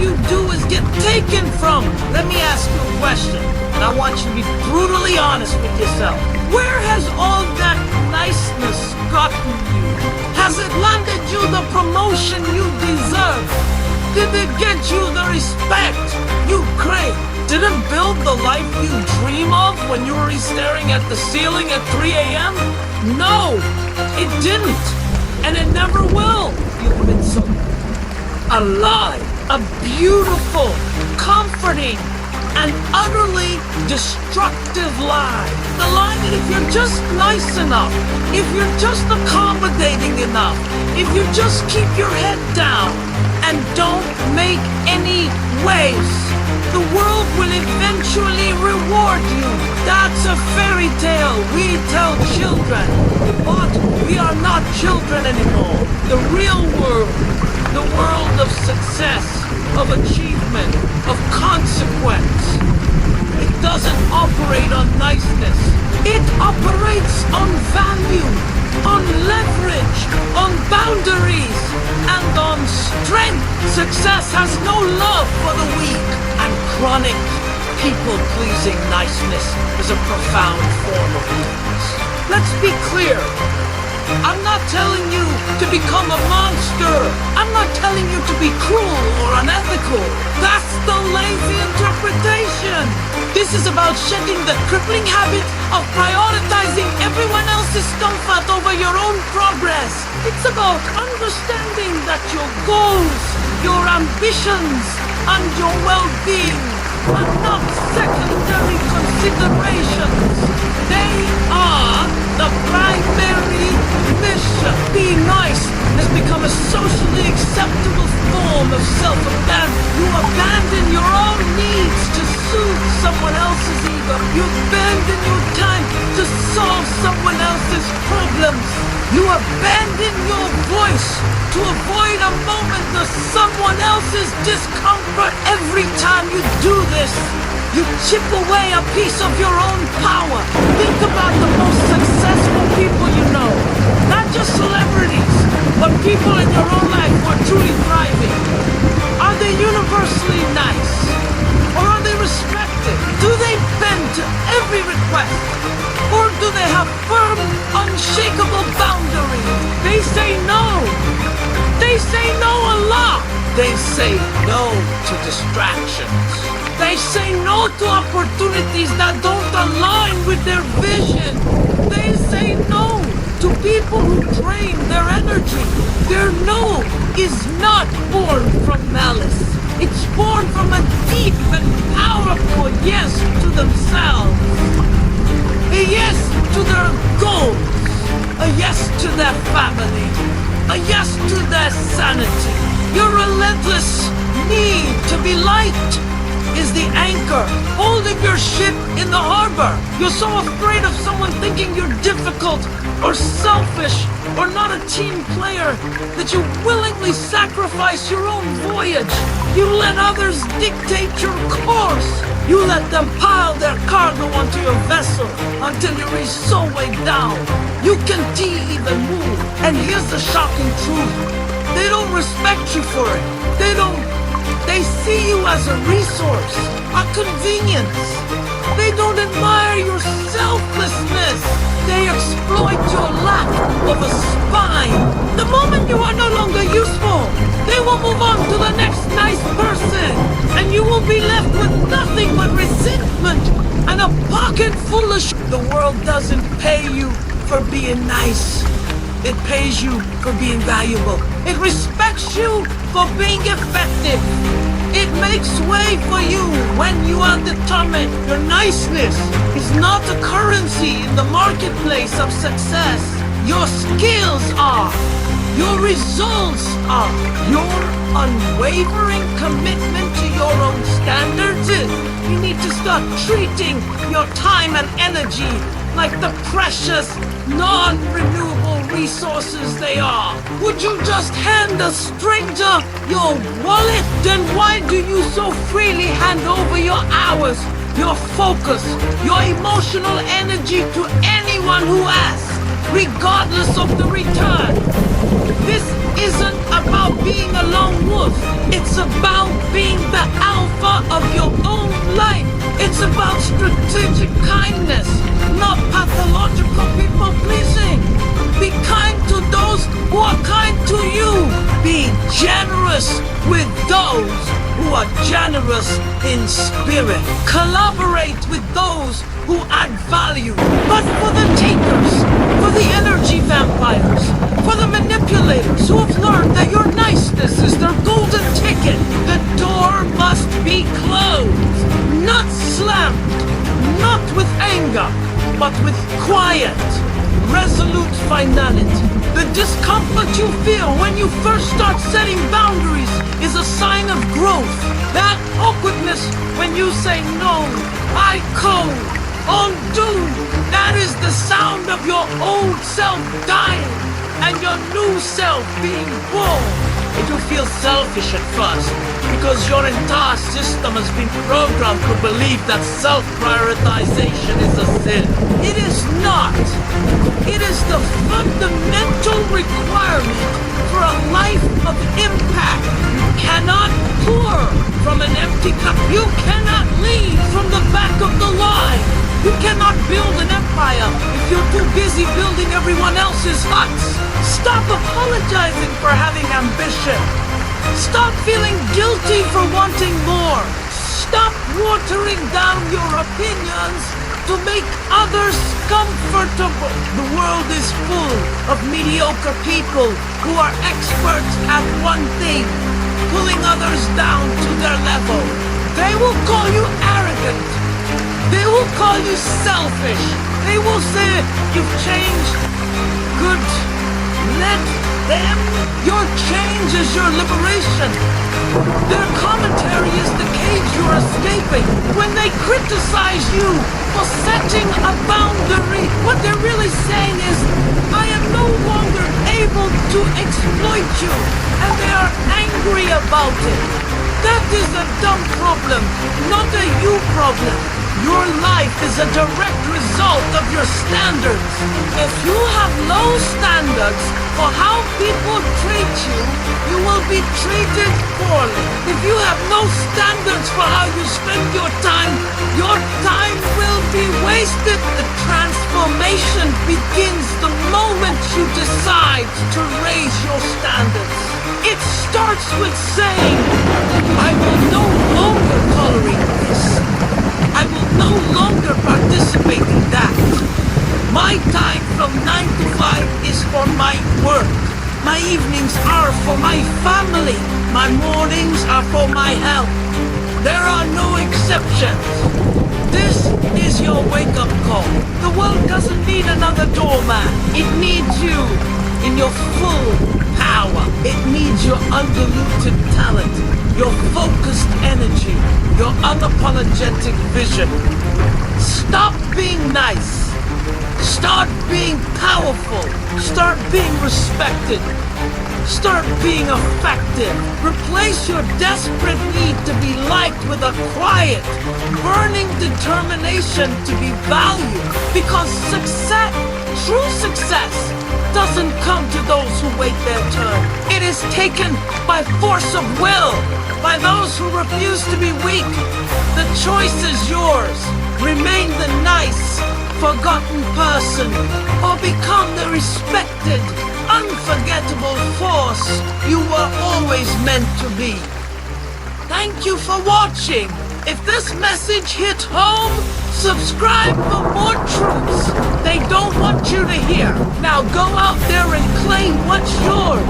you do is get taken from. Let me ask you a question, and I want you to be brutally honest with yourself. Where has all that niceness gotten you? Has it landed you the promotion you deserve? Did it get you the respect you crave? Did it build the life you dream of when you were staring at the ceiling at 3 a.m.? No, it didn't, and it never will. You've been so alive, a beautiful, comforting, and utterly destructive lie. The lie that if you're just nice enough, if you're just accommodating enough, if you just keep your head down and don't make any waves, the world will eventually reward you. That's a fairy tale we tell children. But we are not children anymore. The real world, the world of success, of achievement, of consequence, it doesn't operate on niceness. It operates on value, on leverage, on boundaries, and on strength. Success has no love for the weak, and chronic people-pleasing niceness is a profound form of weakness. Let's be clear. I'm not telling you to become a monster. I'm not telling you to be cruel or unethical. That's the lazy interpretation. This is about shedding the crippling habit of prioritizing everyone else's comfort over your own progress. It's about understanding that your goals, your ambitions, and your well-being are not secondary considerations. They are the primary mission. Being nice has become a socially acceptable form of self-abandonment. You abandon your own needs to soothe someone else's ego. You abandon your time to solve someone else's problems. You abandon your voice to avoid a moment of someone else's discomfort. Every time you do this, you chip away a piece of your own power. Think about the most successful people you know. Not just celebrities, but people in your own life who are truly thriving. Are they universally nice? Or are they respected? Do they bend to every request? Or do they have firm, unshakable boundaries? They say no. They say no a lot. They say no to distractions. They say no to opportunities that don't align with their vision. They say no to people who drain their energy. Their no is not born from malice. It's born from a deep and powerful yes to themselves. A yes to their goals. A yes to their family. A yes to their sanity. Your relentless need to be liked is the anchor holding your ship in the harbor. You're so afraid of someone thinking you're difficult or selfish or not a team player that you willingly sacrifice your own voyage. You let others dictate your course. You let them pile their cargo onto your vessel until you reach so way down you can't even move. And here's the shocking truth. They don't respect you for it. They see you as a resource, a convenience. They don't admire your selflessness. They exploit your lack of a spine. The moment you are no longer useful, they will move on to the next nice person. And you will be left with nothing but resentment and a pocket full of The world doesn't pay you for being nice. It pays you for being valuable. It respects you for being effective. It makes way for you when you are determined. Your niceness is not a currency in the marketplace of success. Your skills are. Your results are. Your unwavering commitment to your own standards is. You need to start treating your time and energy like the precious, non-renewable resources they are. Would you just hand a stranger your wallet? Then why do you so freely hand over your hours, your focus, your emotional energy to anyone who asks, regardless of the return? This isn't about being a lone wolf. It's about being kindness, not pathological people pleasing. Be kind to those who are kind to you. Be generous with those who are generous in spirit. Collaborate with those who add value. But for the takers, for the energy vampires, for the manipulators who have learned that your niceness is their golden ticket, the door must be closed, not slammed, not with anger, but with quiet, resolute finality. The discomfort you feel when you first start setting boundaries is a sign of growth. That awkwardness when you say no, I code, undo, that is the sound of your old self dying and your new self being born. It will feel selfish at first because your entire system has been programmed to believe that self-prioritization is a sin. It is not. It is the fundamental requirement for a life of impact. You cannot pour from an empty cup. You cannot lead from the back of the line. You cannot build an empire if you're too busy building everyone else's huts. Stop apologizing for having ambition. Stop feeling guilty for wanting more. Stop watering down your opinions to make others comfortable. The world is full of mediocre people who are experts at one thing, pulling others down to their level. They will call you arrogant. They will call you selfish. They will say you've changed. Good. Let them. Your change is your liberation. Their commentary is the cage you're escaping. When they criticize you for setting a boundary, what they're really saying is, I am no longer able to exploit you, and they are angry about it. That is a dumb problem, not a you problem. Your life is a direct result of your standards. If you have low standards for how people treat you, you will be treated poorly. If you have no standards for how you spend your time will be wasted. The transformation begins the moment you decide to raise your standards. It starts with saying, I will no longer tolerate this. I will no longer participate in that. My time from 9 to 5 is for my work. My evenings are for my family. My mornings are for my health. There are no exceptions. This is your wake-up call. The world doesn't need another doormat. It needs you in your full power. It needs your undiluted talent, your focused energy, your unapologetic vision. Stop being nice. Start being powerful. Start being respected. Start being effective. Replace your desperate need to be liked with a quiet, burning determination to be valued. Because success, true success, doesn't come to those who wait their turn. It is taken by force of will, by those who refuse to be weak. The choice is yours. Remain the nice, forgotten person, or become the respected, unforgettable force you were always meant to be. Thank you for watching. If this message hit home, subscribe for more truths they don't want you to hear. Now go out there and claim what's yours.